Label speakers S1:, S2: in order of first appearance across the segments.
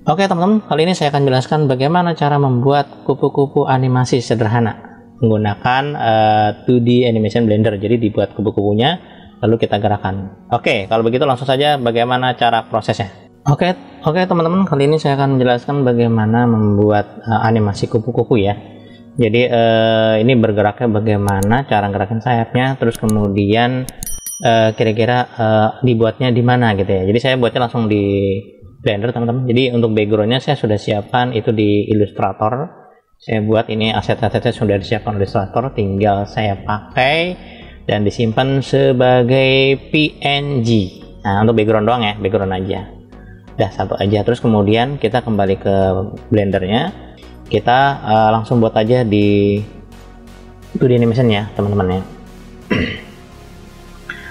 S1: Oke teman-teman, kali ini saya akan jelaskan bagaimana cara membuat kupu-kupu animasi sederhana menggunakan 2D Animation Blender. Jadi dibuat kupu-kupunya, lalu kita gerakan. Oke, kalau begitu langsung saja bagaimana cara prosesnya. Oke teman-teman, kali ini saya akan menjelaskan bagaimana membuat animasi kupu-kupu ya. Jadi ini bergeraknya bagaimana, cara gerakan sayapnya, terus kemudian kira-kira dibuatnya di mana gitu ya. Jadi saya buatnya langsung di Blender teman-teman. Jadi untuk backgroundnya saya sudah siapkan itu di Illustrator. Saya buat ini aset-asetnya sudah disiapkan di Illustrator, tinggal saya pakai dan disimpan sebagai PNG. Nah untuk background doang ya, background aja. Udah satu aja. Terus kemudian kita kembali ke Blendernya, kita langsung buat aja di 2D animation ya teman-teman ya.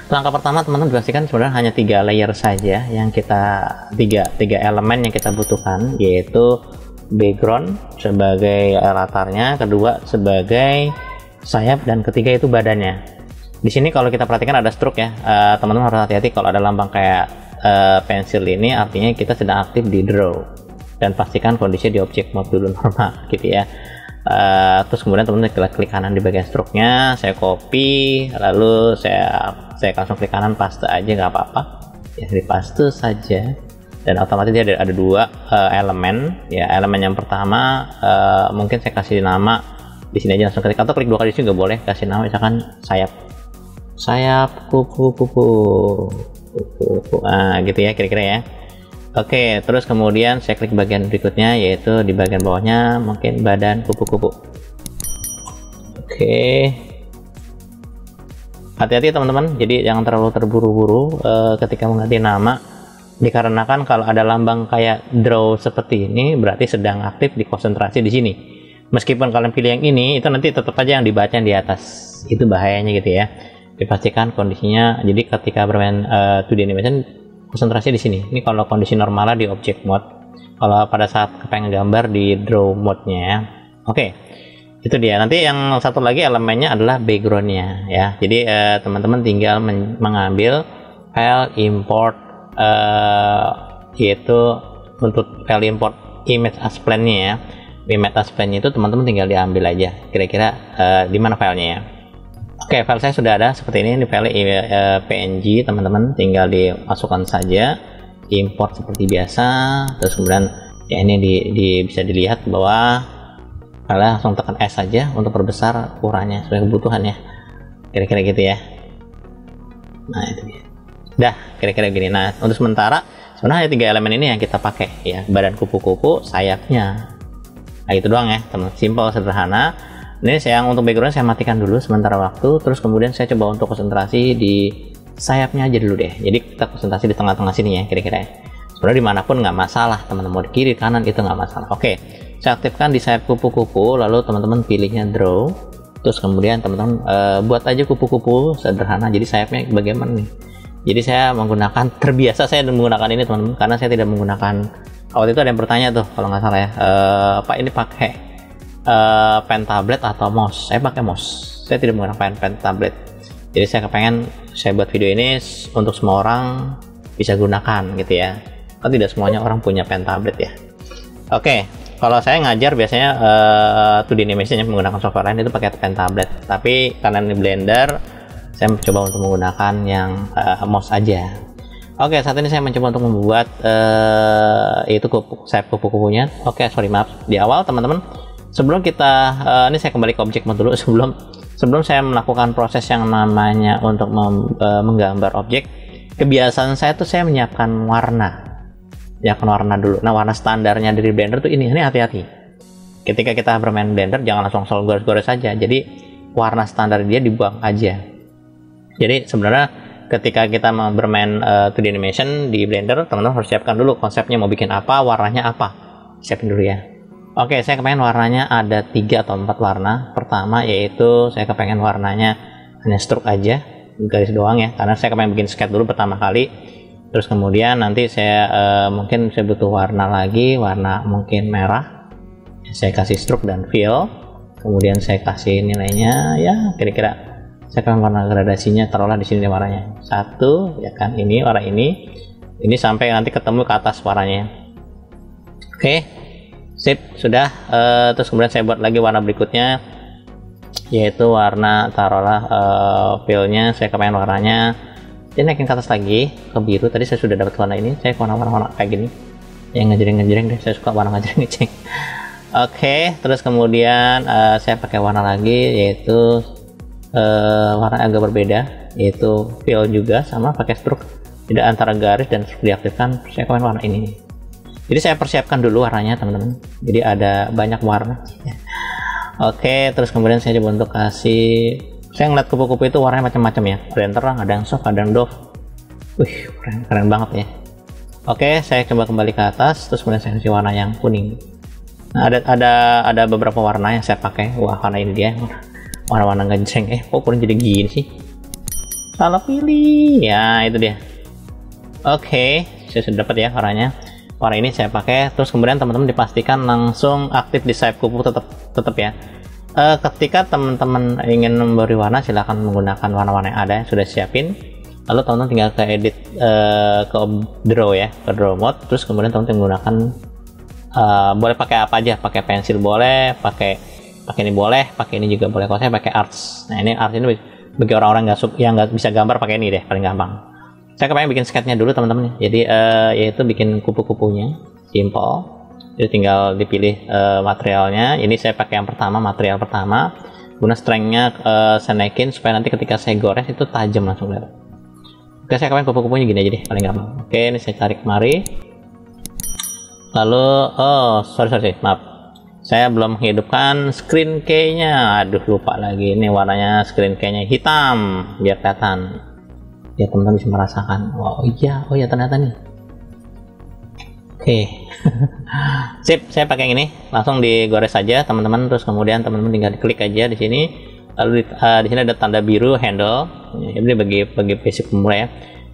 S1: Langkah pertama teman-teman pastikan sebenarnya hanya 3 layer saja yang kita tiga elemen yang kita butuhkan, yaitu background sebagai latarnya, kedua sebagai sayap, dan ketiga itu badannya. Di sini kalau kita perhatikan ada stroke ya, teman-teman harus hati-hati kalau ada lambang kayak pensil ini, artinya kita sedang aktif di draw, dan pastikan kondisinya di object mode dulu normal gitu ya. Terus kemudian teman-teman klik kanan di bagian stroke-nya, saya copy, lalu saya langsung klik kanan, paste aja nggak apa-apa ya, di paste saja, dan otomatis dia ada 2 elemen ya. Elemen yang pertama mungkin saya kasih nama di sini aja, langsung klik, atau klik 2 kali juga boleh, kasih nama misalkan sayap kupu-kupu, nah gitu ya kira-kira ya. Oke, terus kemudian saya klik bagian berikutnya, yaitu di bagian bawahnya mungkin badan kupu-kupu. Oke, hati-hati teman-teman, jadi jangan terlalu terburu-buru ketika mengganti nama, dikarenakan kalau ada lambang kayak draw seperti ini berarti sedang aktif di konsentrasi di sini. Meskipun kalian pilih yang ini, itu nanti tetap aja yang dibaca yang di atas, itu bahayanya gitu ya. Dipastikan kondisinya, jadi ketika bermain 2D animation konsentrasi di sini. Ini kalau kondisi normalnya di object mode, kalau pada saat pengen gambar di draw mode-nya ya. Oke, itu dia. Nanti yang satu lagi elemennya adalah background-nya ya. Jadi teman-teman tinggal mengambil file import, yaitu untuk file import image as plane-nya ya. Image as plane-nya itu teman-teman tinggal diambil aja. Kira-kira di mana filenya ya. Oke, file saya sudah ada seperti ini file PNG teman-teman, tinggal dimasukkan saja, import seperti biasa. Terus kemudian ya ini bisa dilihat bahwa kalian langsung tekan S saja untuk perbesar ukurannya sesuai kebutuhan ya, kira-kira gitu ya. Nah itu dia, dah kira-kira gini. Nah untuk sementara sebenarnya 3 elemen ini yang kita pakai ya, badan kupu-kupu, sayapnya, nah itu doang ya teman, simple sederhana. Ini saya untuk background saya matikan dulu sementara waktu, terus kemudian saya coba untuk konsentrasi di sayapnya aja dulu deh. Jadi kita konsentrasi di tengah-tengah sini ya kira-kira ya. Sebenarnya dimanapun nggak masalah teman-teman, mau di kiri kanan itu nggak masalah. Oke, saya aktifkan di sayap kupu-kupu, lalu teman-teman pilihnya draw, terus kemudian teman-teman buat aja kupu-kupu sederhana. Jadi sayapnya bagaimana nih? Jadi saya menggunakan, terbiasa saya menggunakan ini teman-teman, karena saya tidak menggunakan, waktu itu ada yang bertanya tuh kalau nggak salah ya, Pak ini pakai pen tablet atau mouse? Saya pakai mouse, saya tidak menggunakan pen tablet. Jadi saya kepengen saya buat video ini untuk semua orang bisa gunakan gitu ya, kan tidak semuanya orang punya pen tablet ya. Oke, kalau saya ngajar biasanya 2D animation menggunakan software lain itu pakai pen tablet, tapi karena ini Blender saya mencoba untuk menggunakan yang mouse aja. Oke, saat ini saya mencoba untuk membuat itu sayap kupu-kupunya. Oke, sorry maaf di awal teman-teman, sebelum kita ini saya kembali ke object mode dulu. Sebelum saya melakukan proses yang namanya untuk menggambar objek, kebiasaan saya tuh saya menyiapkan warna dulu. Nah warna standarnya dari Blender tuh ini hati-hati ketika kita bermain Blender, jangan langsung gores-gores saja. Jadi warna standar dia dibuang aja. Jadi sebenarnya ketika kita mau bermain 2D animation di Blender, teman-teman harus siapkan dulu konsepnya, mau bikin apa, warnanya apa, siapin dulu ya. Oke, saya kepengen warnanya ada 3 atau 4 warna. Pertama yaitu saya kepengen warnanya hanya stroke aja, garis doang ya, karena saya kepengen bikin sketch dulu pertama kali. Terus kemudian nanti saya mungkin saya butuh warna lagi, warna mungkin merah. Saya kasih stroke dan fill. Kemudian saya kasih nilainya ya kira-kira, saya akan warna gradasinya taruhlah di sini warnanya 1 ya kan, ini warna ini sampai nanti ketemu ke atas warnanya. Oke, sip, sudah. Terus kemudian saya buat lagi warna berikutnya, yaitu warna, taruhlah fillnya saya kepengen warnanya dia naikin ke atas lagi ke biru. Tadi saya sudah dapat warna ini, saya warna kayak gini yang ngejreng deh, saya suka warna ngejreng. Oke, terus kemudian saya pakai warna lagi, yaitu warna agak berbeda, yaitu fill juga sama pakai stroke, tidak antara garis dan stroke diaktifkan. Saya kepengen warna ini. Jadi saya persiapkan dulu warnanya teman-teman, jadi ada banyak warna. Oke, terus kemudian saya coba untuk kasih, saya ngeliat kupu-kupu itu warnanya macam-macam ya, ada yang terang, ada yang soft, ada yang doff. Wih, keren banget ya. Oke, saya coba kembali ke atas, terus kemudian saya kasih warna yang kuning. Nah, ada beberapa warna yang saya pakai. Wah, warna ini dia, warna-warna ngejreng. Kok kurang jadi gini sih, salah pilih ya, itu dia. Oke, saya sudah dapat ya warnanya. Warna ini saya pakai. Terus kemudian teman-teman dipastikan langsung aktif di sayap kupu tetap ya. Ketika teman-teman ingin memberi warna, silahkan menggunakan warna-warna yang ada yang sudah siapin. Lalu teman-teman tinggal ke edit, ke draw ya, ke draw mode. Terus kemudian teman-teman menggunakan boleh pakai apa aja, pakai pensil boleh, pakai ini boleh, pakai ini juga boleh. Kalau saya pakai arts. Nah, ini arts ini bagi orang-orang yang nggak bisa gambar, pakai ini deh, paling gampang. Saya kepengen bikin sketnya dulu teman-teman, jadi yaitu bikin kupu-kupunya simple. Jadi tinggal dipilih materialnya. Ini saya pakai yang pertama, material pertama. Guna strength-nya saya naikin supaya nanti ketika saya gores itu tajam langsung lihat. Oke, saya kepengen kupu-kupunya gini aja deh, paling gampang. Oke, ini saya tarik kemari. Lalu sorry maaf, saya belum menghidupkan screen key-nya. Aduh, lupa lagi. Ini warnanya screen key-nya hitam biar kelihatan ya, teman-teman bisa merasakan. Wow, oh iya ternyata nih. Oke. Sip, saya pakai yang ini, langsung digores saja teman-teman. Terus kemudian teman-teman tinggal diklik aja di sini. Lalu di sini ada tanda biru handle. Ini bagi basic pemula ya.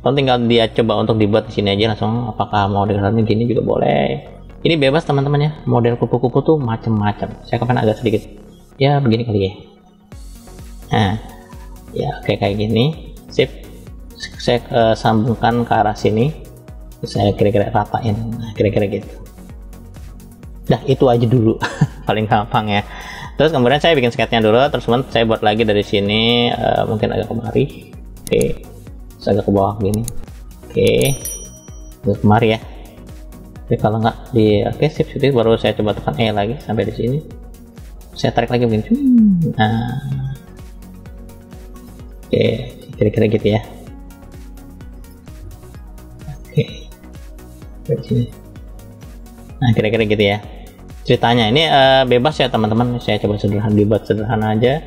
S1: Kalau tinggal dia coba untuk dibuat di sini aja langsung. Apakah mau dalamnya gini juga boleh. Ini bebas teman-teman ya. Model kupu-kupu tuh macam-macam. Saya kepengen agak sedikit ya begini kali ya. Nah, ya oke, kayak gini. Sip. Saya sambungkan ke arah sini, saya kira-kira ratain, nah, kira-kira gitu. Dah, itu aja dulu. Paling gampang ya. Terus kemudian saya bikin sketnya dulu, terus kemudian saya buat lagi dari sini, mungkin agak kemari. Oke, terus agak ke bawah gini. Oke, terus kemari ya. Oke, kalau nggak oke, sip, baru saya coba tekan E lagi sampai di sini. Saya tarik lagi begini. Nah, oke, kira-kira gitu ya. Oke, dari sini. Nah, kira-kira gitu ya ceritanya. Ini bebas ya teman-teman, saya coba dibuat sederhana aja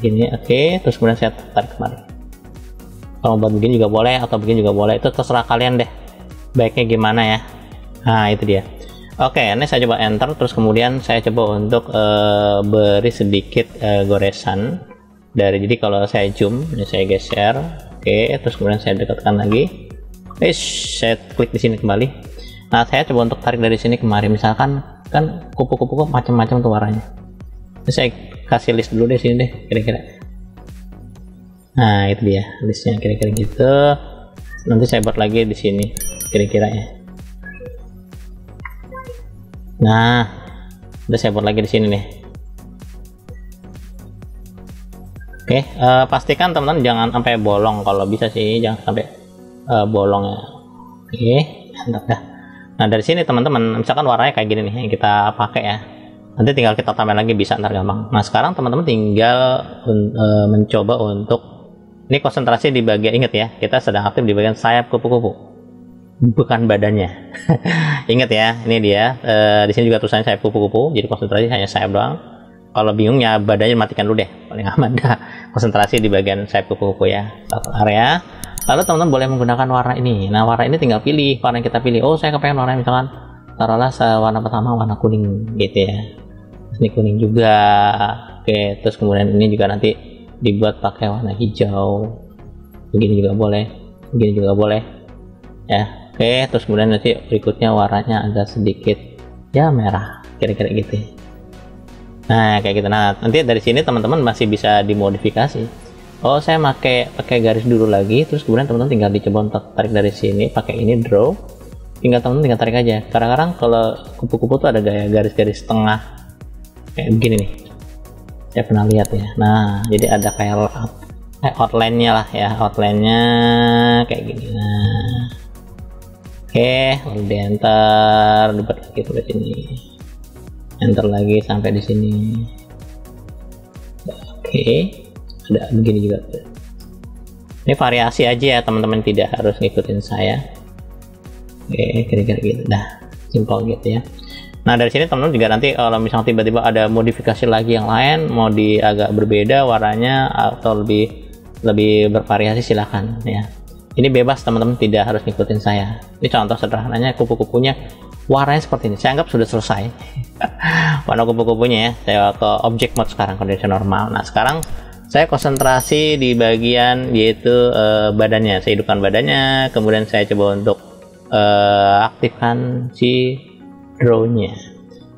S1: gini. Oke, terus kemudian saya tarik kembali. Kalau buat begini juga boleh atau begini juga boleh, itu terserah kalian deh baiknya gimana ya. Nah, itu dia. Oke, ini saya coba enter, terus kemudian saya coba untuk beri sedikit goresan dari, jadi kalau saya zoom, ini saya geser. Oke, terus kemudian saya dekatkan lagi. Saya klik di sini kembali. Nah, saya coba untuk tarik dari sini kemari. Misalkan kan kupu-kupu macam-macam tuh warnanya. Ini saya kasih list dulu deh sini deh, kira-kira. Nah, itu dia listnya, kira-kira gitu. Nanti saya buat lagi di sini, kira-kira ya. Nah, udah saya buat lagi di sini nih. Oke, pastikan teman-teman jangan sampai bolong. Kalau bisa sih jangan sampai bolong ya. Oke, mantap dah. Nah, dari sini teman-teman, misalkan warnanya kayak gini nih yang kita pakai ya, nanti tinggal kita tambah lagi, bisa ntar gampang. Nah, sekarang teman-teman tinggal mencoba untuk, ini konsentrasi di bagian, ingat ya, kita sedang aktif di bagian sayap kupu-kupu, bukan badannya. Ingat ya, ini dia. Di sini juga tulisannya sayap kupu-kupu, jadi konsentrasi hanya sayap doang. Kalau bingungnya badannya matikan dulu deh, paling aman dah. Konsentrasi di bagian sayap kupu-kupu ya, satu area. Lalu teman-teman boleh menggunakan warna ini. Nah, warna ini tinggal pilih warna yang kita pilih. Oh, saya kepengen warna misalkan taruhlah warna pertama warna kuning gitu ya. Ini kuning juga. Oke, terus kemudian ini juga nanti dibuat pakai warna hijau. Begini juga boleh, begini juga boleh. Ya, oke. Terus kemudian nanti berikutnya warnanya agak sedikit ya merah, kira-kira gitu. Nah, kayak gitu. Nah, nanti dari sini teman-teman masih bisa dimodifikasi. Oh, saya pakai garis dulu lagi, terus kemudian teman-teman tinggal dicoba untuk tarik dari sini, pakai ini draw. tinggal teman-teman tinggal tarik aja. Kadang-kadang kalau kupu-kupu tuh ada gaya garis-garis tengah kayak begini nih, saya pernah lihat ya. Nah, jadi ada kayak outline-nya lah ya, outline-nya kayak gini. Nah, oke, lalu di enter, dapat lagi sampai sini, enter lagi sampai di sini. Oke, ada begini juga. Ini variasi aja ya teman-teman, tidak harus ngikutin saya. Oke, kira-kira gitu. Nah, simpel gitu ya. Nah, dari sini teman-teman juga nanti kalau misalnya tiba-tiba ada modifikasi lagi yang lain, mau di agak berbeda warnanya atau lebih bervariasi, silahkan ya. Ini bebas teman-teman, tidak harus ngikutin saya. Ini contoh sederhananya, kupu-kupunya warnanya seperti ini. Saya anggap sudah selesai warna kupu-kupunya ya. Saya ke object mode sekarang, kondisi normal. Nah, sekarang saya konsentrasi di bagian yaitu badannya. Saya hidupkan badannya, kemudian saya coba untuk aktifkan si drone-nya.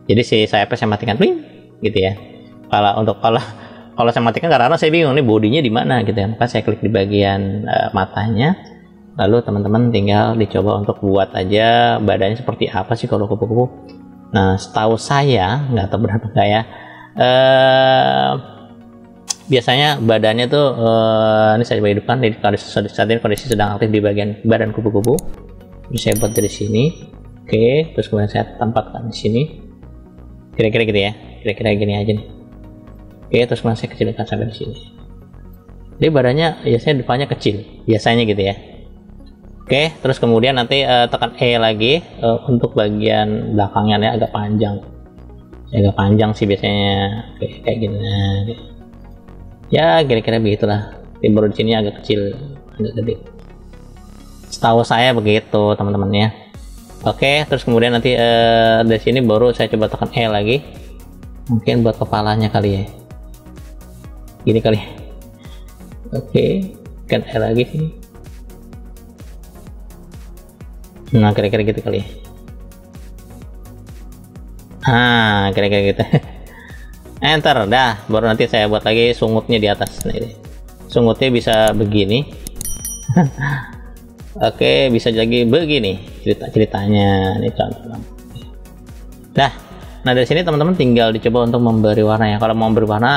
S1: Jadi si sayapnya saya matikan, wing, gitu ya. Kalau saya matikan karena saya bingung nih bodinya di mana gitu ya. Maka saya klik di bagian matanya. Lalu teman-teman tinggal dicoba untuk buat aja badannya seperti apa sih kalau kupu-kupu. Nah, setahu saya nggak tahu berapa enggak ya. Biasanya badannya tuh ini saya coba hidupkan. Saat ini kondisi sedang aktif di bagian badan kupu-kupu. Bisa saya buat dari sini. Oke, terus kemudian saya tempatkan di sini. Kira-kira gitu ya. Kira-kira gini aja nih. Oke, terus kemudian saya kecilkan sampai di sini. Jadi badannya biasanya depannya kecil, biasanya gitu ya. Oke, terus kemudian nanti tekan E lagi untuk bagian belakangnya ya, agak panjang. Agak panjang sih biasanya. Oke, kayak gini. Ya, kira-kira begitulah. Baru di sini agak kecil, agak gede. Setahu saya begitu teman-teman ya. Oke, terus kemudian nanti dari sini baru saya coba tekan E lagi. Mungkin buat kepalanya kali ya. Gini kali. Oke, tekan E lagi sini. Nah, kira-kira gitu kali ya. Nah, kira-kira gitu. Enter, dah. Baru nanti saya buat lagi sungutnya di atas. Nah, ini. Sungutnya bisa begini. Oke, bisa lagi begini ceritanya. Ini contoh. Nah, dari sini teman-teman tinggal dicoba untuk memberi warna ya. Kalau mau memberi warna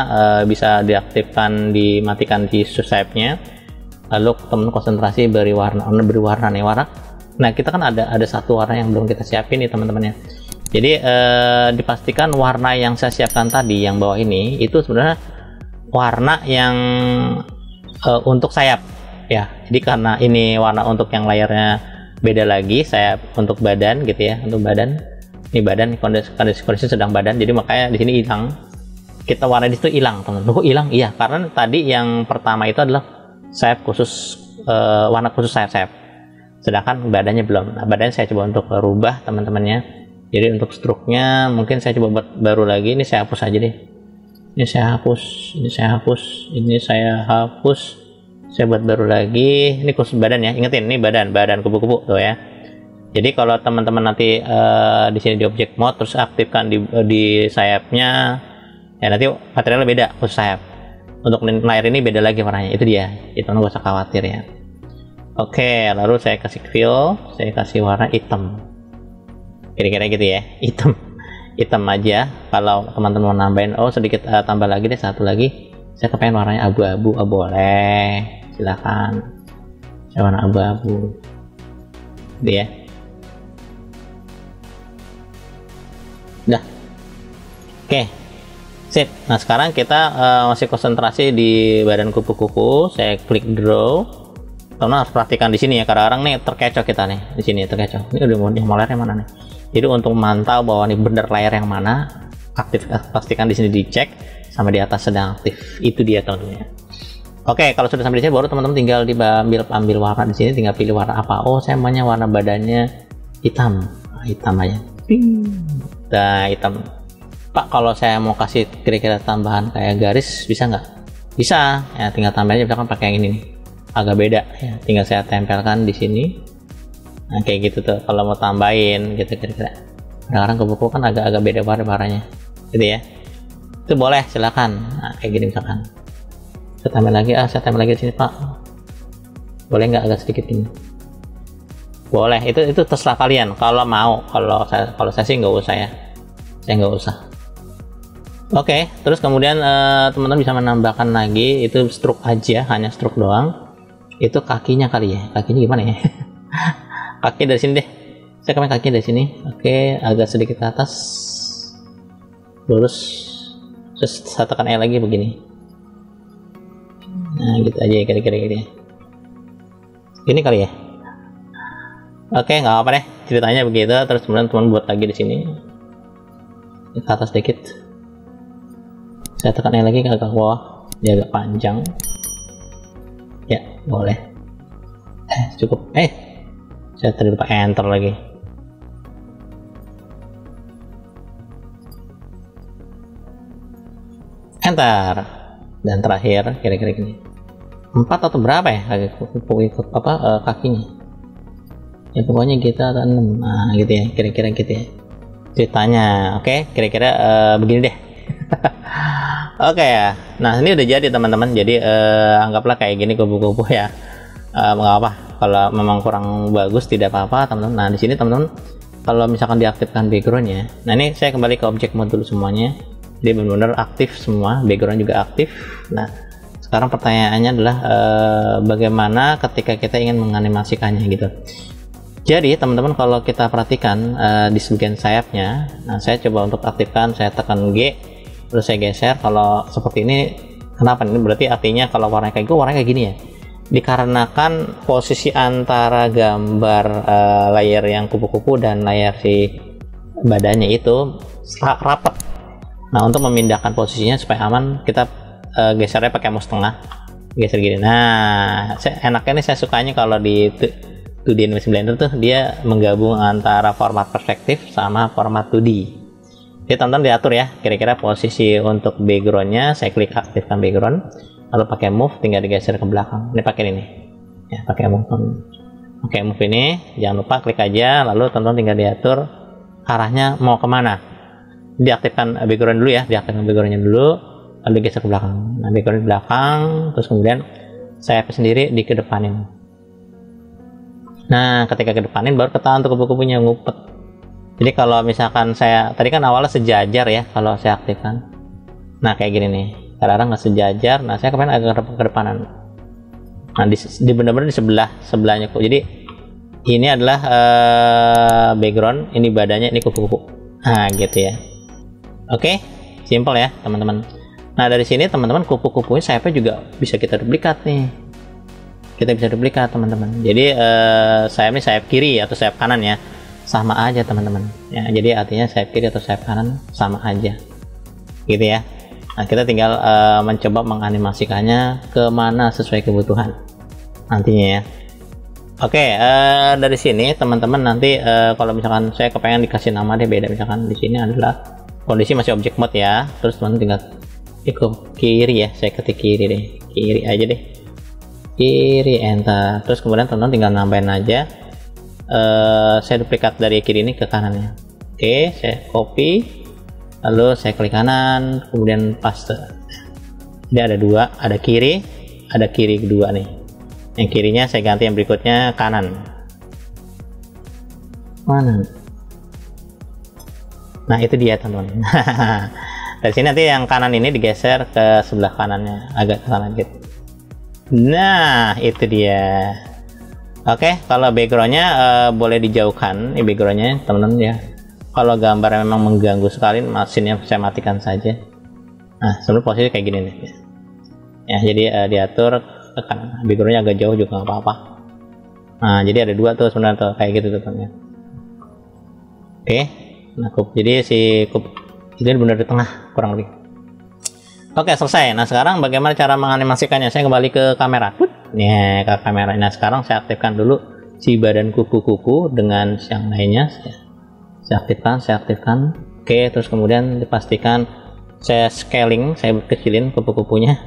S1: bisa diaktifkan, dimatikan di sayapnya. Lalu teman-teman konsentrasi beri warna nih warna. Nah, kita kan ada satu warna yang belum kita siapin nih teman-teman ya. Jadi dipastikan warna yang saya siapkan tadi yang bawah ini itu sebenarnya warna yang untuk sayap ya. Jadi karena ini warna untuk yang layarnya beda lagi, saya untuk badan gitu ya, untuk badan. Ini badan, kondisi sedang badan, jadi makanya di sini hilang. Kita warna di situ hilang, teman-teman. Kok hilang? Iya, karena tadi yang pertama itu adalah sayap khusus, warna khusus sayap. Sedangkan badannya belum. Nah, badannya saya coba untuk rubah teman-temannya. Jadi untuk struknya mungkin saya coba buat baru lagi. Ini saya hapus aja deh. Ini saya hapus, ini saya hapus, ini saya hapus. Saya buat baru lagi. Ini khusus badan ya. Ingetin, ini badan kupu-kupu tuh ya. Jadi kalau teman-teman nanti di sini di object mode terus aktifkan di sayapnya, ya nanti materialnya beda khusus sayap. Untuk layar ini beda lagi warnanya. Itu dia. Itu nggak usah khawatir ya. Oke, lalu saya kasih fill, saya kasih warna hitam. Kira-kira gitu ya, hitam aja. Kalau teman-teman mau nambahin, sedikit tambah lagi deh, satu lagi. Saya kepengen warnanya abu-abu, boleh, silakan. Saya warna abu-abu, gitu ya. Udah, oke, sip. Nah sekarang kita masih konsentrasi di badan kupu-kupu. Saya klik draw. Teman harus perhatikan di sini ya, kadang-kadang nih terkecoh kita nih di sini terkecoh. Ini udah mau layar yang mana nih? Jadi untuk memantau bahwa ini benar layar yang mana, pastikan di sini dicek sama di atas sedang aktif. Itu dia teman-teman. Oke, kalau sudah sampai di sini baru teman-teman tinggal ambil warna di sini, tinggal pilih warna apa. Oh, saya maunya warna badannya hitam. Nah, hitam aja. Nah, hitam. Pak, kalau saya mau kasih kira-kira tambahan kayak garis bisa nggak? Bisa. Ya, tinggal tambahin aja, misalkan pakai yang ini nih. Agak beda ya, tinggal saya tempelkan di sini. Nah kayak gitu tuh kalau mau tambahin gitu kira-kira. Kadang-kadang kupu-kupu kan agak beda warnanya gitu ya. Itu boleh, silakan. Nah kayak gini misalkan. Saya tambah lagi di sini Pak. Boleh nggak agak sedikit ini? Boleh, itu terserah kalian kalau mau. Kalau saya sih nggak usah ya, saya nggak usah. Oke, terus kemudian teman-teman bisa menambahkan lagi, itu stroke aja, hanya stroke doang. Itu kakinya kali ya, kakinya gimana ya? Kaki dari sini deh, saya kemarin kakinya dari sini. Oke, agak sedikit ke atas, lurus, terus saya tekan E lagi begini. Nah gitu aja ya, kira-kira gitu ya. Ini kali ya. Oke, nggak apa deh, ceritanya begitu. Terus kemudian teman buat lagi di sini, ke atas sedikit. Saya tekan lagi ke bawah, dia agak panjang. Ya, boleh. Cukup. Saya tadi lupa enter lagi. Enter. Dan terakhir, kira-kira gini. 4 atau berapa ya kakinya? Ya pokoknya kita 6, nah gitu ya, kira-kira gitu ya ceritanya. Oke, kira-kira begini deh. Oke ya, nah ini udah jadi teman-teman. Jadi anggaplah kayak gini kupu-kupu ya. Nggak apa, kalau memang kurang bagus tidak apa-apa teman-teman. Nah di sini teman-teman, kalau misalkan diaktifkan backgroundnya, nah ini saya kembali ke objek mode dulu semuanya, dia benar-benar aktif semua, background juga aktif. Nah sekarang pertanyaannya adalah bagaimana ketika kita ingin menganimasikannya gitu. Jadi teman-teman, kalau kita perhatikan di sebagian sayapnya, nah saya coba untuk aktifkan, saya tekan G, terus saya geser. Kalau seperti ini, kenapa ini? Berarti artinya kalau warnanya kayak gue, warnanya kayak gini ya. Dikarenakan posisi antara gambar layar yang kupu-kupu dan layar si badannya itu rapat. Nah untuk memindahkan posisinya supaya aman, kita gesernya pakai mouse tengah, geser gini. Nah enaknya nih, saya sukanya kalau di 2D Animation Blender tuh dia menggabung antara format perspektif sama format 2D. Jadi teman-teman diatur ya, kira-kira posisi untuk backgroundnya, saya klik aktifkan background, lalu pakai move, tinggal digeser ke belakang. Ini pakai ini ya, pakai move ini, jangan lupa klik aja, lalu teman-teman tinggal diatur arahnya mau kemana. Diaktifkan background dulu ya, diaktifkan backgroundnya dulu, lalu geser ke belakang. Nah background di belakang, terus kemudian saya sendiri dikedepanin. Nah ketika kedepanin baru ketahuan untuk kupu-kupunya ngumpet. Jadi kalau misalkan saya tadi kan awalnya sejajar ya, kalau saya aktifkan, nah kayak gini nih, kadang-kadang nggak sejajar. Nah saya kemarin agak kedepanan. Nah di benar-benar di sebelahnya kok. Jadi ini adalah background, ini badannya, ini kupu-kupu. Nah gitu ya. Oke, simple ya teman-teman. Nah dari sini teman-teman, kupu-kupunya sayapnya juga bisa kita duplikat nih. Kita bisa duplikat teman-teman. Jadi sayap kiri atau sayap kanan ya, sama aja teman-teman ya. Jadi artinya sayap kiri atau sayap kanan sama aja gitu ya. Nah kita tinggal mencoba menganimasikannya kemana sesuai kebutuhan nantinya ya. Oke, dari sini teman-teman nanti kalau misalkan saya kepengen dikasih nama deh beda, misalkan di sini adalah kondisi masih object mode ya, terus teman tinggal ikut kiri ya, saya ketik kiri deh, kiri aja deh, kiri, enter. Terus kemudian teman-teman tinggal nambahin aja, saya duplikat dari kiri ini ke kanannya. Oke, saya copy, lalu saya klik kanan, kemudian paste. Dia ada dua, ada kiri kedua nih. Yang kirinya saya ganti, yang berikutnya kanan. Mana? Nah itu dia teman-teman. Dari sini nanti yang kanan ini digeser ke sebelah kanannya, agak ke kanan gitu. Nah itu dia. Oke, kalau backgroundnya boleh dijauhkan, ini backgroundnya teman-teman ya. Kalau gambarnya memang mengganggu sekali, mesinnya saya matikan saja. Nah sebelum posisi kayak gini nih ya, jadi diatur ke kanan, backgroundnya agak jauh juga nggak apa-apa. Nah jadi ada dua tuh sebenarnya tuh, kayak gitu tuh teman-teman. Oke, nah jadi si ini benar di tengah kurang lebih. Oke, selesai. Nah sekarang bagaimana cara menganimasikannya? Saya kembali ke kamera. Nih ke kamera. Nah sekarang saya aktifkan dulu si badan kupu-kupu dengan yang lainnya. Saya aktifkan. Oke, terus kemudian dipastikan saya scaling, saya kecilin kupu-kupunya.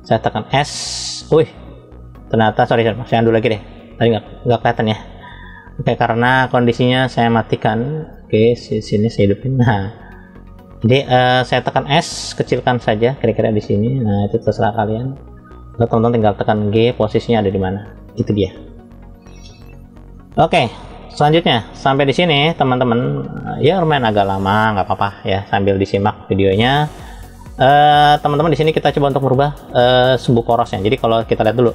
S1: Saya tekan S. Wih, ternyata sorry saya undo lagi deh. Tadi nggak kelihatan ya. Oke, karena kondisinya saya matikan. Oke, sini saya hidupin. Nah, jadi saya tekan S, kecilkan saja kira-kira di sini. Nah itu terserah kalian. Teman-teman tinggal tekan G, posisinya ada di mana. Itu dia. Oke, selanjutnya sampai di sini teman-teman, ya lumayan agak lama, nggak apa-apa ya, sambil disimak videonya. Teman-teman di sini kita coba untuk merubah sumbu porosnya. Jadi kalau kita lihat dulu,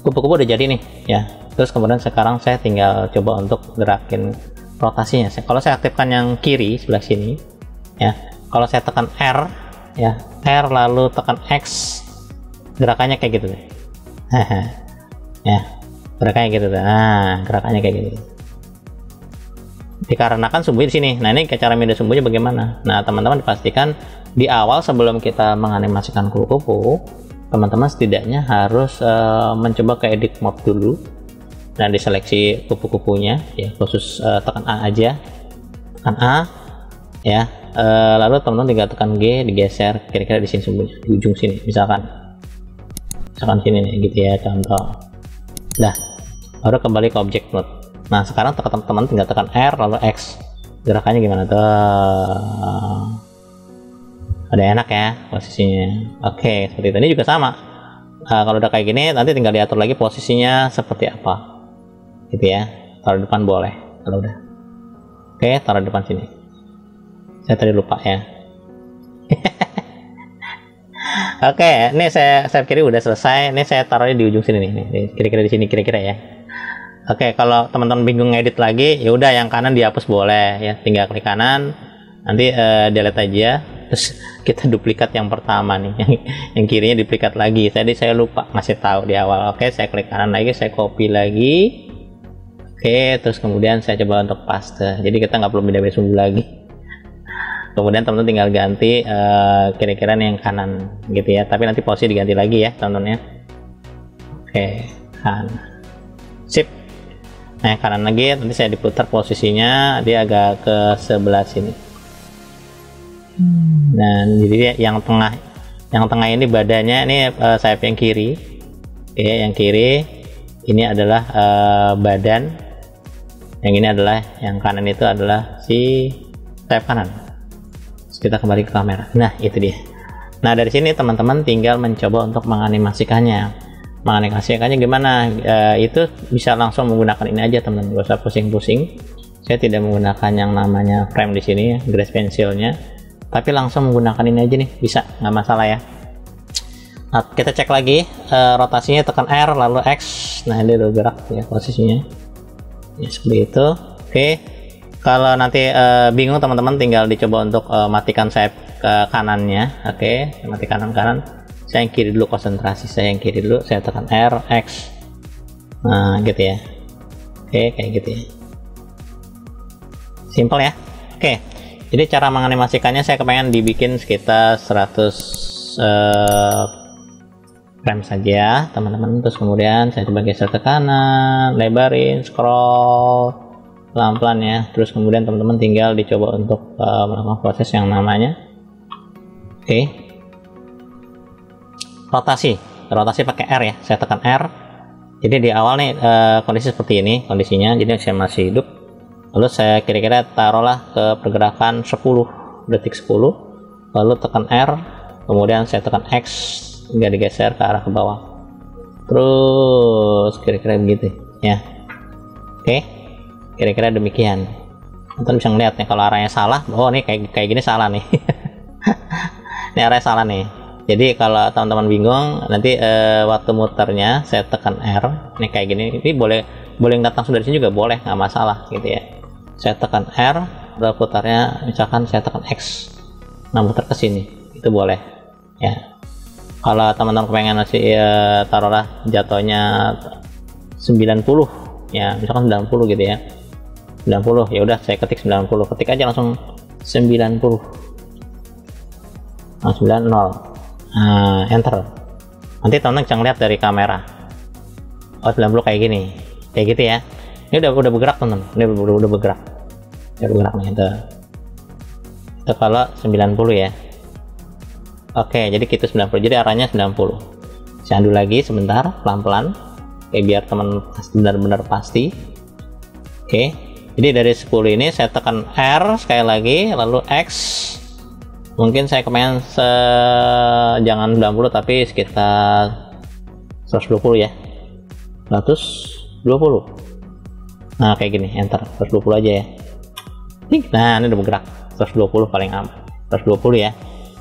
S1: kupu-kupu udah jadi nih ya. Terus kemudian sekarang saya tinggal coba untuk gerakin rotasinya. Kalau saya aktifkan yang kiri sebelah sini ya, kalau saya tekan R ya, R lalu tekan X, gerakannya kayak gitu deh. Ya, gerakannya gitu deh. Nah, gerakannya kayak gitu. Dikarenakan sumbunya di sini. Nah, ini cara milih sumbunya bagaimana? Nah, teman-teman dipastikan di awal sebelum kita menganimasikan kupu-kupu, teman-teman setidaknya harus mencoba ke edit mode dulu. Nah, diseleksi kupu-kupunya ya, khusus tekan A aja, tekan A ya. Lalu teman-teman tinggal tekan G, digeser kira-kira di sini sumbunya, di ujung sini, misalkan sini nih gitu ya, contoh. Dah, baru kembali ke object mode. Nah, sekarang teman-teman tinggal tekan R lalu X, gerakannya gimana tuh? Ada enak ya posisinya. Oke, seperti itu. Ini juga sama. Kalau udah kayak gini, nanti tinggal diatur lagi posisinya seperti apa, gitu ya. Taruh depan boleh kalau udah. Oke, taruh depan sini. Saya tadi lupa ya. Oke, ini saya kiri udah selesai. Ini saya taruhnya di ujung sini nih, kira-kira di sini kira-kira ya. Oke, kalau teman-teman bingung ngedit lagi, ya udah yang kanan dihapus boleh ya. Tinggal klik kanan, nanti delete aja. Terus kita duplikat yang pertama nih, yang kirinya duplikat lagi. Tadi saya lupa ngasih tahu di awal. Oke, saya klik kanan lagi, saya copy lagi. Oke, terus kemudian saya coba untuk paste. Jadi kita nggak perlu beda-beda sumbu lagi. Kemudian teman-teman tinggal ganti kira-kira nih yang kanan gitu ya, tapi nanti posisi diganti lagi ya teman-teman ya. Oke, kanan, sip. Nah, yang kanan lagi nanti saya diputar posisinya, dia agak ke sebelah sini. Dan jadi yang tengah ini badannya ini sayap yang kiri. Oke, yang kiri ini adalah badan, yang ini adalah, yang kanan itu adalah si sayap kanan. Kita kembali ke kamera. Nah, itu dia. Nah, dari sini teman-teman tinggal mencoba untuk menganimasikannya. Menganimasikannya gimana? Itu bisa langsung menggunakan ini aja teman-teman, gak usah pusing-pusing. Saya tidak menggunakan yang namanya frame di sini ya, grace pensilnya, tapi langsung menggunakan ini aja nih, bisa, nggak masalah ya. Nah, kita cek lagi rotasinya, tekan R lalu X. Nah, ini udah gerak ya posisinya. Ya, seperti itu. Oke. Kalau nanti bingung teman-teman tinggal dicoba untuk matikan sayap kanannya. Oke, matikan kanan. Saya yang kiri dulu, konsentrasi saya yang kiri dulu, saya tekan R, X. Nah, gitu ya. Oke, kayak gitu ya. Simple ya. Oke. Jadi cara menganimasikannya saya kepengen dibikin sekitar 100 frame saja, teman-teman. Terus kemudian saya coba geser ke kanan, lebarin, scroll pelan-pelan ya. Terus kemudian teman-teman tinggal dicoba untuk melakukan proses yang namanya rotasi pakai R ya. Saya tekan R. Jadi di awal nih kondisi seperti ini kondisinya, jadi saya masih hidup. Lalu saya kira-kira taruhlah ke pergerakan 10 detik 10, lalu tekan R, kemudian saya tekan X hingga digeser ke arah ke bawah. Terus kira-kira begitu ya. Oke. Kira-kira demikian. Teman bisa ngeliat nih, kalau arahnya salah, oh ini kayak gini salah nih. Ini arahnya salah nih. Jadi kalau teman-teman bingung, nanti waktu muternya saya tekan R, ini kayak gini. Ini boleh datang dari sini juga boleh, nggak masalah gitu ya. Saya tekan R, lalu putarnya misalkan saya tekan X, nah muter ke sini, itu boleh ya. Kalau teman-teman pengen masih taruhlah jatuhnya 90 ya, misalkan 90 gitu ya. 90 ya udah saya ketik 90, ketik aja langsung 90, nah 90, nah enter. Nanti teman-teman bisa lihat dari kamera, oh 90 kayak gini, kayak gitu ya. Ini udah bergerak teman, ini udah bergerak nih itu kalau 90 ya. Oke, jadi gitu 90, jadi arahnya 90. Saya undo lagi sebentar, pelan-pelan, biar teman benar-benar pasti. Oke. Jadi dari 10 ini saya tekan R sekali lagi, lalu X. Mungkin saya kepengen jangan 90 tapi sekitar 120 ya. 120. Nah kayak gini, enter 120 aja ya. Nah ini udah bergerak 120 paling aman, 120 ya,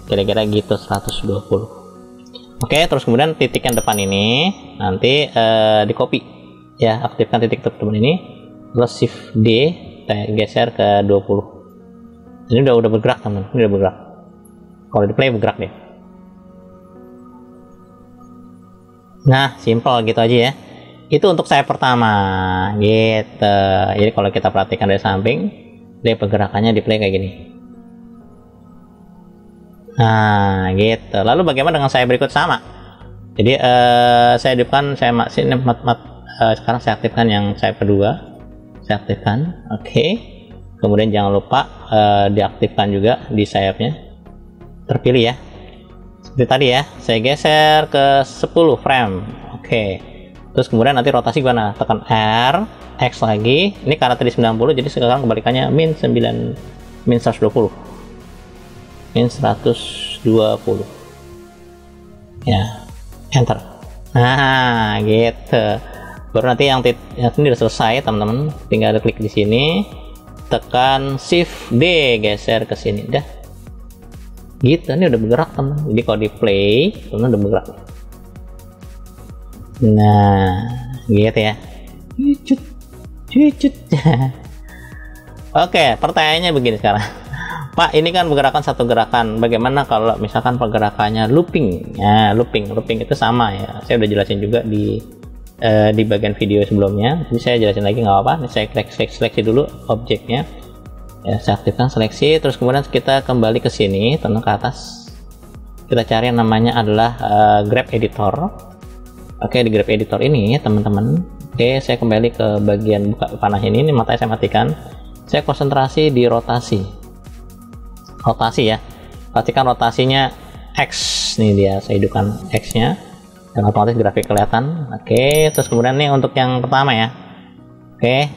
S1: kira-kira gitu 120. Oke, terus kemudian titik yang depan ini nanti di copy ya, aktifkan titik teman ini, terus shift D, kita geser ke 20. Ini udah bergerak teman, ini udah bergerak. Kalau di play bergerak deh. Nah simple gitu aja ya. Itu untuk sayap pertama gitu. Jadi kalau kita perhatikan dari samping, dia pergerakannya di play kayak gini. Nah gitu. Lalu bagaimana dengan sayap berikut? Sama. Jadi saya hidupkan, saya masih sekarang saya aktifkan yang sayap kedua. Saya aktifkan, oke. Kemudian jangan lupa diaktifkan juga di sayapnya, terpilih ya. Seperti tadi ya, saya geser ke 10 frame, oke. Terus kemudian nanti rotasi gimana? Tekan R, X lagi. Ini karena tadi 90, jadi sekarang kebalikannya min 120. Min 120. Ya, enter. Nah, gitu. Baru nanti yang ini udah selesai, teman-teman. Tinggal klik di sini, tekan Shift D, geser ke sini, dah. Gitu, ini udah bergerak, teman. Jadi kalau di play, teman udah bergerak. Nah, gitu ya. Cucut. Oke, pertanyaannya begini sekarang. Pak, ini kan pergerakan satu gerakan. Bagaimana kalau misalkan pergerakannya looping? Ya, looping itu sama ya. Saya udah jelasin juga di bagian video sebelumnya. Jadi saya jelasin lagi nggak apa-apa. Saya seleksi dulu objeknya. Ya, saya aktifkan seleksi. Terus kemudian kita kembali ke sini, tekan ke atas. Kita cari yang namanya adalah Grab Editor. Oke, di Grab Editor ini teman-teman. Oke, saya kembali ke bagian buka panah ini matanya saya matikan. Saya konsentrasi di rotasi ya, pastikan rotasinya X, nih dia, saya hidupkan X nya dan otomatis grafik kelihatan. Oke, terus kemudian nih untuk yang pertama ya. Oke,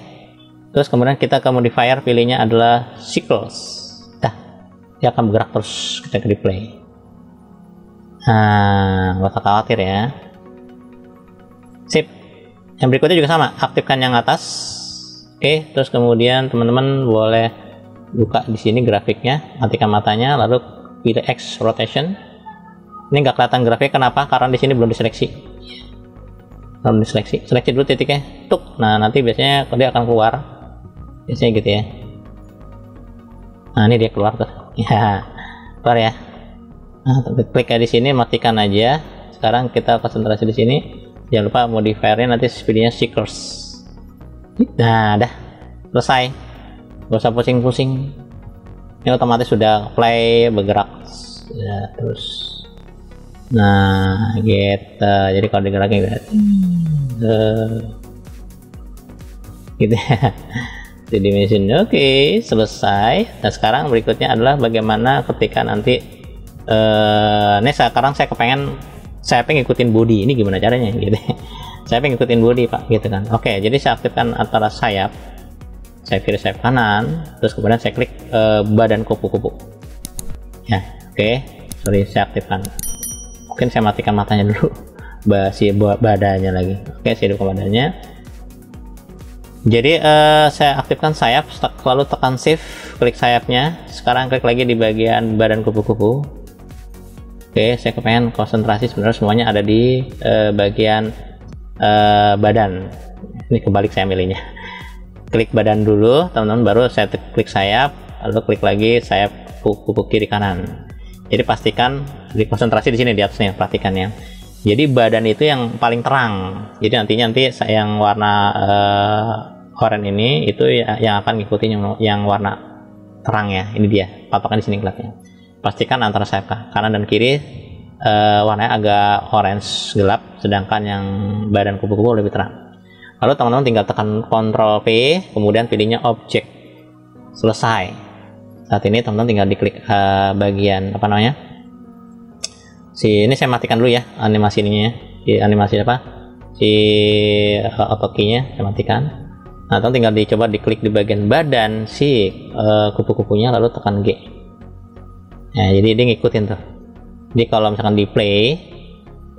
S1: terus kemudian kita ke modifier, pilihnya adalah cycles. Dia akan bergerak terus ketika di play. Nah, nggak usah khawatir ya. Sip. Yang berikutnya juga sama, aktifkan yang atas. Oke, terus kemudian teman-teman boleh buka di sini grafiknya, matikan matanya, lalu pilih X rotation. Ini nggak kelihatan grafiknya, kenapa? Karena di sini belum diseleksi. Belum diseleksi. Seleksi dulu titiknya, tuk. Nah nanti biasanya dia akan keluar, biasanya gitu ya. Nah ini dia keluar tuh, ya keluar ya. Nah klik di sini, matikan aja. Sekarang kita konsentrasi di sini. Jangan lupa modifiernya nanti pilihnya seekers. Nah dah selesai, gak usah pusing-pusing, ini otomatis sudah play bergerak ya, terus nah gitu. Jadi kalau digerakin gitu ya, di dimension. Oke, selesai. Nah sekarang berikutnya adalah bagaimana ketika nanti ini sekarang saya pengen ngikutin body, ini gimana caranya gitu. Saya pengen ngikutin body Pak gitu kan. Oke, jadi saya aktifkan antara sayap kiri, sayap kanan, terus kemudian saya klik badan kupu-kupu ya. Oke, sorry, saya aktifkan. Mungkin saya matikan matanya dulu, si badannya lagi. Oke, saya hidupkan badannya. Jadi saya aktifkan sayap, lalu tekan shift, klik sayapnya. Sekarang klik lagi di bagian badan kupu-kupu. Oke, saya kepengen konsentrasi, sebenarnya semuanya ada di bagian badan. Ini kebalik saya milihnya. Klik badan dulu teman-teman, baru saya klik sayap, lalu klik lagi sayap kupu kiri kanan. Jadi pastikan dikonsentrasi di sini di atasnya, perhatikan ya. Jadi badan itu yang paling terang. Jadi nanti yang warna oranye ini itu yang akan ngikutin yang warna terang ya. Ini dia, patokan di sini kelihatannya. Pastikan antara sayap kanan dan kiri warnanya agak orange gelap, sedangkan yang badan kupu-kupu lebih terang. Lalu teman-teman tinggal tekan Ctrl P, kemudian pilihnya objek. Selesai. Saat ini teman-teman tinggal diklik bagian apa namanya? Ini saya matikan dulu ya animasi ininya. Di animasi apa? Auto key-nya saya matikan. Nah, teman tinggal dicoba diklik di bagian badan si kupu-kupunya, lalu tekan G. Nah, jadi dia ngikutin tuh. Jadi kalau misalkan di play,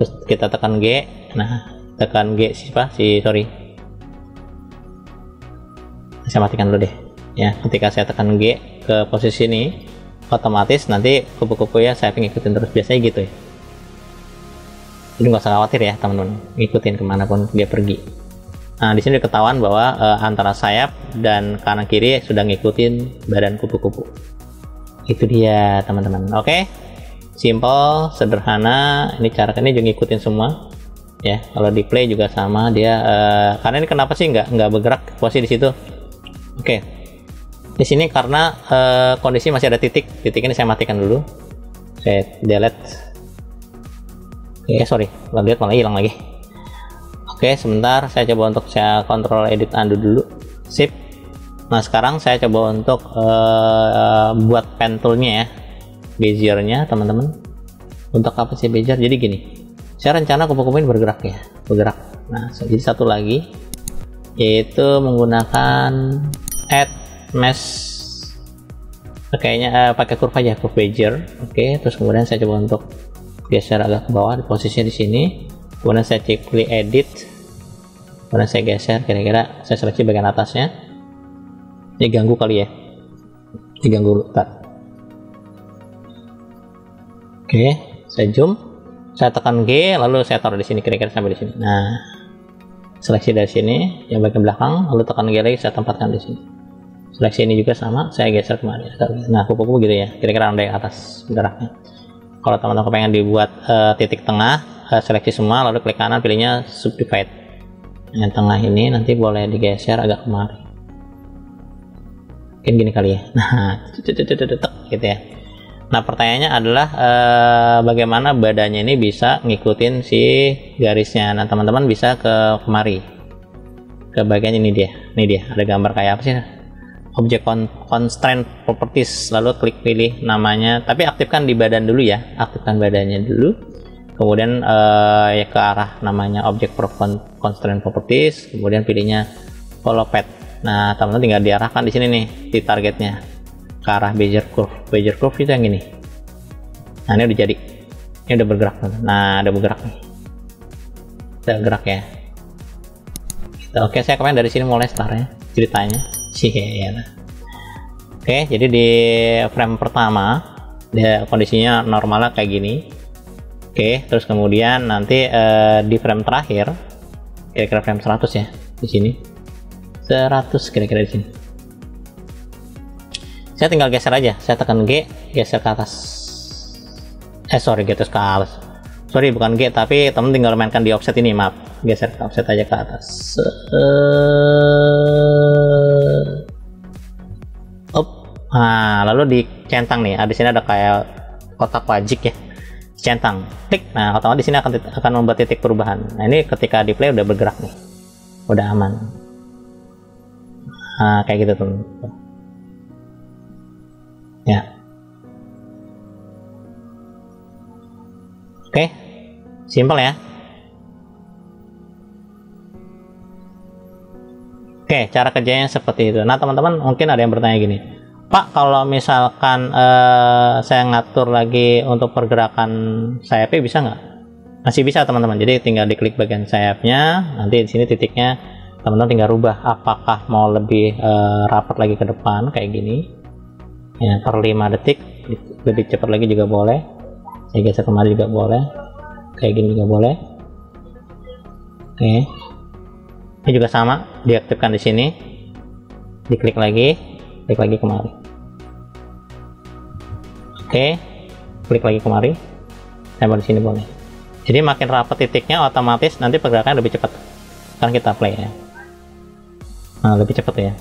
S1: terus kita tekan G, nah tekan G sorry. Saya matikan dulu deh ya. Ketika saya tekan G ke posisi ini, otomatis nanti kupu-kupu ya saya ngikutin terus, biasanya gitu ya. Jadi nggak usah khawatir ya teman-teman, ngikutin kemanapun dia pergi. Nah di sini ketahuan bahwa antara sayap dan kanan kiri sudah ngikutin badan kupu-kupu. Itu dia teman-teman. Oke, simple, sederhana. Ini cara ini juga ngikutin semua ya. Kalau di play juga sama dia. Karena ini kenapa sih nggak bergerak posisi di situ? Oke, di sini karena kondisi masih ada titik ini saya matikan dulu. Saya delete. Oke, sorry, lihat malah hilang lagi. Oke, sebentar saya coba untuk saya kontrol edit undo dulu. Sip. Nah sekarang saya coba untuk buat pen toolnya ya, bezier-nya teman-teman. Untuk apa sih bezier? Jadi gini, saya rencana kupu-kupu ini bergerak ya, bergerak. Nah jadi satu lagi yaitu menggunakan add mesh, kayaknya pakai kurva aja, curve bezier. Oke, terus kemudian saya coba untuk geser agak ke bawah di posisinya di sini. Kemudian saya klik edit, kemudian saya geser, kira-kira saya seleksi bagian atasnya. Ini ganggu kali ya, diganggu dulu. Oke, saya zoom, saya tekan G, lalu saya taruh di sini, kira-kira sampai di sini. Nah, seleksi dari sini yang bagian belakang, lalu tekan G lagi, saya tempatkan di sini. Seleksi ini juga sama, saya geser kemari. Nah, kupu-kupu gitu ya, kira-kira dari atas geraknya. Kalau teman-teman pengen dibuat titik tengah, seleksi semua, lalu klik kanan, pilihnya subdivide. Yang tengah ini nanti boleh digeser agak kemari. Mungkin gini kali ya. Nah, gitu ya. Nah, pertanyaannya adalah bagaimana badannya ini bisa ngikutin si garisnya. Nah, teman-teman bisa ke kemari, ke bagian ini dia. Ini dia, ada gambar kayak apa sih? Object constraint properties, lalu klik pilih namanya, tapi aktifkan di badan dulu ya, aktifkan badannya dulu, kemudian ya ke arah namanya object constraint properties, kemudian pilihnya follow path. Nah teman-teman tinggal diarahkan di sini nih di targetnya ke arah bezier curve itu yang ini. Nah ini udah jadi, ini udah bergerak. Nah ada bergerak nih, udah gerak ya. Oke, saya kemarin dari sini mulai start ya ceritanya. Ya. Oke, jadi di frame pertama dia kondisinya normalnya kayak gini. Oke, terus kemudian nanti di frame terakhir, kira-kira frame 100 ya di sini, 100 kira-kira di sini. Saya tinggal geser aja, saya tekan G, geser ke atas. Sorry, geser ke atas. Sorry, bukan G, tapi temen tinggal mainkan di offset ini, maaf. Geser ke offset aja ke atas. Nah, lalu dicentang nih. Di sini ada kayak kotak wajik ya. Centang, klik. Nah, otomatis di sini akan membuat titik perubahan. Nah, ini ketika di play udah bergerak nih. Udah aman. Nah, kayak gitu tuh. Ya. Oke. Simple ya. Oke, cara kerjanya seperti itu. Nah, teman-teman mungkin ada yang bertanya gini, Pak, kalau misalkan saya ngatur lagi untuk pergerakan sayapnya bisa nggak? Masih bisa teman-teman. Jadi tinggal diklik bagian sayapnya, nanti di sini titiknya teman-teman tinggal rubah apakah mau lebih rapat lagi ke depan kayak gini. Ya, per 5 detik lebih cepat lagi juga boleh. Saya geser kemari juga boleh. Kayak gini juga boleh. Oke. Ini juga sama, diaktifkan di sini, diklik lagi kemari. Oke, klik lagi kemari, sampai di sini boleh. Jadi makin rapat titiknya, otomatis nanti pergerakannya lebih cepat. Sekarang kita play ya. Nah, lebih cepat ya.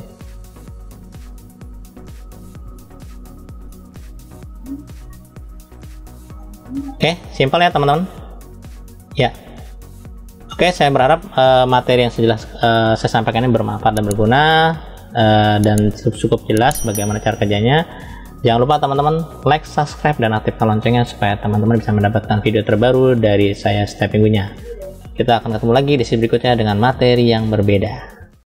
S1: Oke, simpel ya teman-teman. Ya. Oke, saya berharap materi yang saya sampaikan ini bermanfaat dan berguna dan cukup jelas bagaimana cara kerjanya. Jangan lupa teman-teman like, subscribe, dan aktifkan loncengnya supaya teman-teman bisa mendapatkan video terbaru dari saya setiap minggunya. Kita akan ketemu lagi di sesi berikutnya dengan materi yang berbeda.